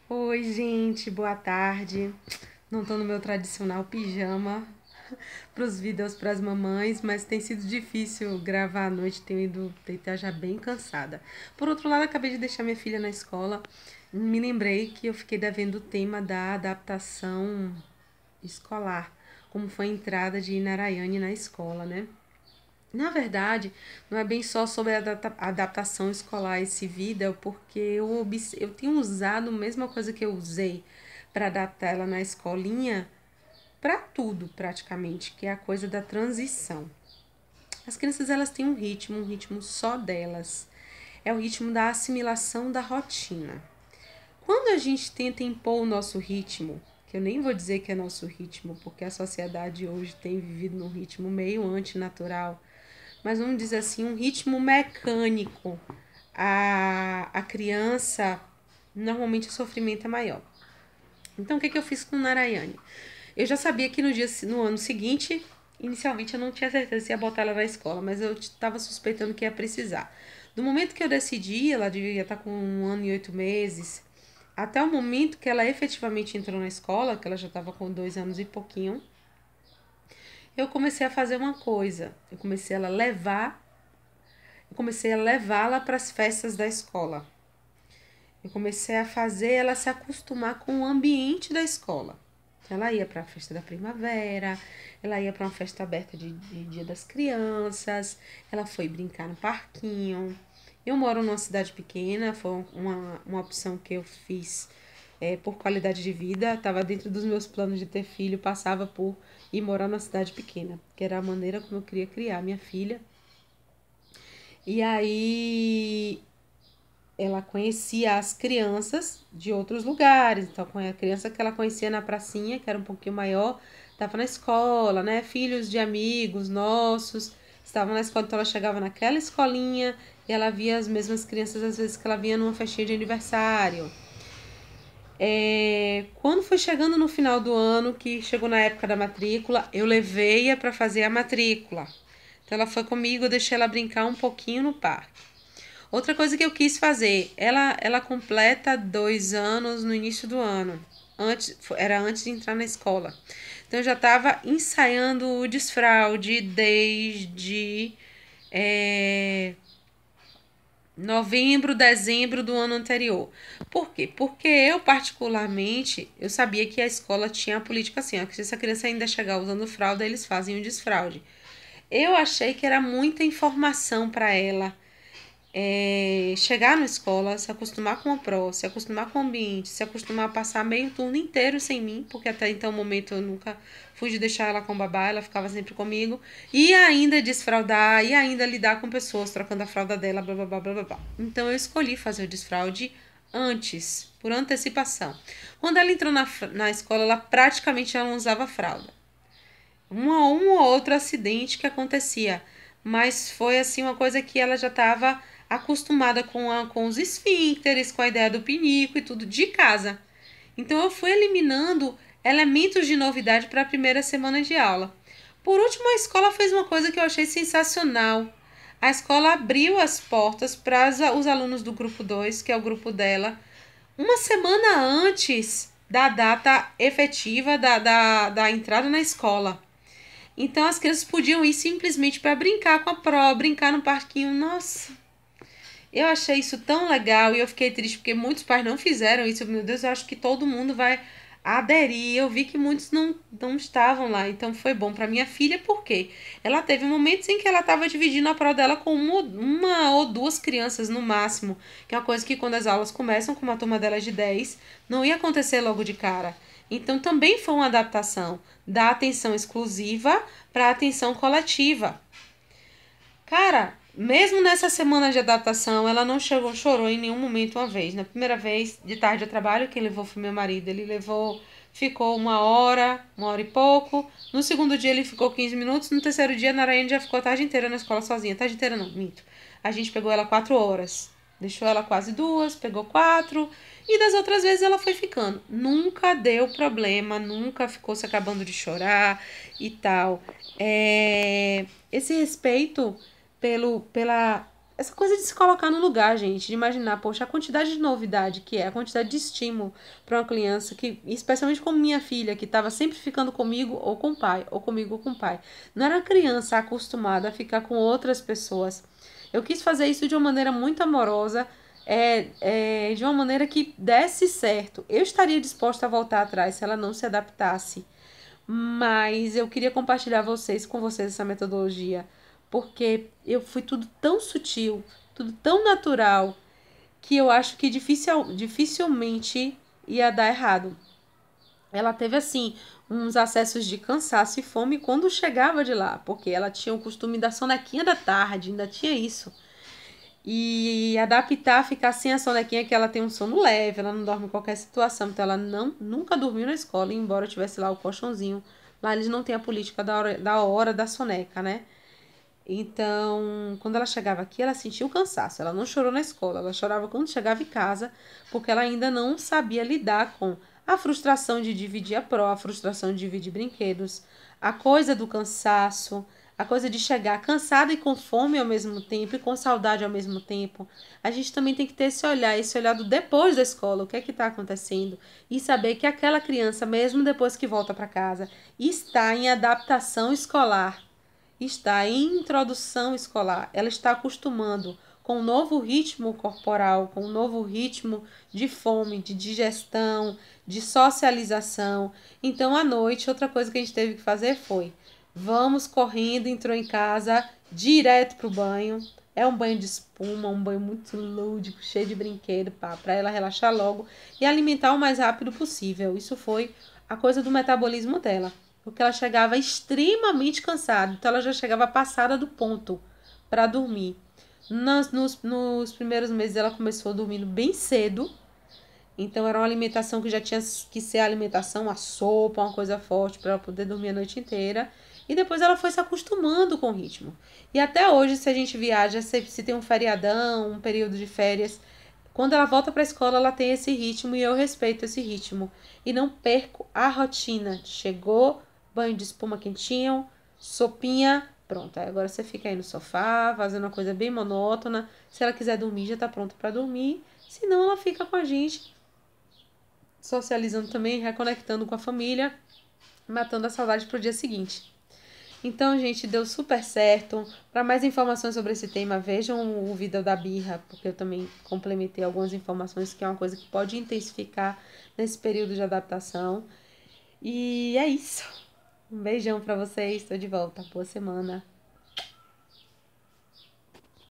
Oi, gente, boa tarde. Não tô no meu tradicional pijama pros vídeos pras mamães, mas tem sido difícil gravar à noite, tenho ido deitar já bem cansada. Por outro lado, acabei de deixar minha filha na escola, me lembrei que eu fiquei devendo o tema da adaptação escolar, como foi a entrada de Narayane na escola, né? Na verdade, não é bem só sobre a adaptação escolar esse vídeo, porque eu tenho usado a mesma coisa que eu usei para adaptar ela na escolinha para tudo praticamente, que é a coisa da transição. As crianças elas têm um ritmo só delas. É o ritmo da assimilação da rotina. Quando a gente tenta impor o nosso ritmo, que eu nem vou dizer que é nosso ritmo, porque a sociedade hoje tem vivido num ritmo meio antinatural, mas vamos dizer assim, um ritmo mecânico, a criança, normalmente o sofrimento é maior. Então, o que eu fiz com Narayane? Eu já sabia que no ano seguinte, inicialmente eu não tinha certeza se ia botar ela na escola, mas eu estava suspeitando que ia precisar. Do momento que eu decidi, ela devia estar com 1 ano e 8 meses, até o momento que ela efetivamente entrou na escola, que ela já estava com 2 anos e pouquinho, eu comecei a fazer uma coisa. Eu comecei a levá-la para as festas da escola. Eu comecei a fazer ela se acostumar com o ambiente da escola. Ela ia para a festa da primavera, ela ia para uma festa aberta de Dia das Crianças, ela foi brincar no parquinho. Eu moro numa cidade pequena, foi uma opção que eu fiz por qualidade de vida. Estava dentro dos meus planos de ter filho, passava por ir morar numa cidade pequena, que era a maneira como eu queria criar minha filha. E aí ela conhecia as crianças de outros lugares. Então, com a criança que ela conhecia na pracinha, que era um pouquinho maior, estava na escola, né? Filhos de amigos nossos estavam na escola. Então, ela chegava naquela escolinha e ela via as mesmas crianças, às vezes, que ela via numa festinha de aniversário. Quando foi chegando no final do ano, que chegou na época da matrícula, eu levei-a para fazer a matrícula. Então, ela foi comigo, eu deixei ela brincar um pouquinho no parque. Outra coisa que eu quis fazer, ela completa 2 anos no início do ano. Era antes de entrar na escola. Então eu já estava ensaiando o desfraude desde é, novembro, dezembro do ano anterior. Por quê? Porque eu, particularmente, eu sabia que a escola tinha a política assim, ó, que se essa criança ainda chegar usando fralda, eles fazem o desfraude. Eu achei que era muita informação para ela chegar na escola, se acostumar com a pró, se acostumar com o ambiente, se acostumar a passar meio turno inteiro sem mim, porque até então, no momento, eu nunca fui de deixar ela com o babá, ela ficava sempre comigo, e ainda desfraldar, e ainda lidar com pessoas trocando a fralda dela, blá blá blá blá blá. Então, eu escolhi fazer o desfraude antes, por antecipação. Quando ela entrou na escola, ela praticamente já não usava fralda. Um ou outro acidente que acontecia, mas foi assim uma coisa que ela já estava acostumada com os esfíncteres, com a ideia do pinico e tudo de casa. Então eu fui eliminando elementos de novidade para a primeira semana de aula. Por último, a escola fez uma coisa que eu achei sensacional. A escola abriu as portas para os alunos do grupo 2, que é o grupo dela, uma semana antes da data efetiva da entrada na escola. Então as crianças podiam ir simplesmente para brincar com a pró, brincar no parquinho. Nossa, eu achei isso tão legal e eu fiquei triste porque muitos pais não fizeram isso. Meu Deus, eu acho que todo mundo vai aderir. Eu vi que muitos não estavam lá. Então foi bom para minha filha porque ela teve momentos em que ela estava dividindo a pró dela com uma ou duas crianças no máximo. Que é uma coisa que quando as aulas começam com uma turma delas de 10 não ia acontecer logo de cara. Então também foi uma adaptação da atenção exclusiva para a atenção coletiva. Cara, mesmo nessa semana de adaptação, ela não chorou em nenhum momento uma vez. Na primeira vez, de tarde eu trabalho, quem levou foi meu marido. Ele levou, ficou 1 hora e pouco. No segundo dia ele ficou 15 minutos. No terceiro dia, a Narayane já ficou a tarde inteira na escola sozinha. A tarde inteira não, minto. A gente pegou ela 4 horas. Deixou ela quase 2, pegou 4. E das outras vezes ela foi ficando. Nunca deu problema, nunca ficou se acabando de chorar e tal. Esse respeito pela essa coisa de se colocar no lugar, gente, de imaginar, poxa, a quantidade de novidade que é, a quantidade de estímulo para uma criança, que, especialmente como minha filha, que estava sempre ficando comigo ou com o pai, ou comigo ou com o pai. Não era uma criança acostumada a ficar com outras pessoas. Eu quis fazer isso de uma maneira muito amorosa, de uma maneira que desse certo. Eu estaria disposta a voltar atrás se ela não se adaptasse. Mas eu queria compartilhar com vocês essa metodologia, porque eu fui tudo tão sutil, tudo tão natural, que eu acho que dificilmente ia dar errado. Ela teve, assim, uns acessos de cansaço e fome quando chegava de lá, porque ela tinha o costume da sonequinha da tarde, ainda tinha isso. E adaptar, ficar sem a sonequinha, que ela tem um sono leve, ela não dorme em qualquer situação. Então, ela nunca dormiu na escola, embora tivesse lá o colchãozinho. Lá eles não têm a política da hora da soneca, né? Então, quando ela chegava aqui, ela sentia o cansaço. Ela não chorou na escola, ela chorava quando chegava em casa, porque ela ainda não sabia lidar com a frustração de dividir a frustração de dividir brinquedos, a coisa do cansaço, a coisa de chegar cansada e com fome ao mesmo tempo e com saudade ao mesmo tempo. A gente também tem que ter esse olhar do depois da escola, o que é que está acontecendo, e saber que aquela criança, mesmo depois que volta para casa, está em adaptação escolar, está em introdução escolar, ela está acostumando com um novo ritmo corporal, com um novo ritmo de fome, de digestão, de socialização. Então, à noite, outra coisa que a gente teve que fazer foi: vamos correndo, entrou em casa, direto pro banho. É um banho de espuma, um banho muito lúdico, cheio de brinquedo, para ela relaxar logo e alimentar o mais rápido possível. Isso foi a coisa do metabolismo dela, porque ela chegava extremamente cansada, então ela já chegava passada do ponto para dormir. Nos primeiros meses ela começou dormindo bem cedo, então era uma alimentação que já tinha que ser alimentação, a sopa, uma coisa forte para ela poder dormir a noite inteira. E depois ela foi se acostumando com o ritmo. E até hoje, se a gente viaja, se tem um feriadão, um período de férias, quando ela volta para a escola, ela tem esse ritmo e eu respeito esse ritmo. E não perco a rotina. Chegou, banho de espuma quentinho, sopinha, pronto. Aí agora você fica aí no sofá, fazendo uma coisa bem monótona. Se ela quiser dormir, já está pronta para dormir. Se não, ela fica com a gente, socializando também, reconectando com a família, matando a saudade pro dia seguinte. Então, gente, deu super certo. Para mais informações sobre esse tema, vejam o vídeo da birra, porque eu também complementei algumas informações que é uma coisa que pode intensificar nesse período de adaptação. E é isso. Um beijão para vocês. Estou de volta. Boa semana.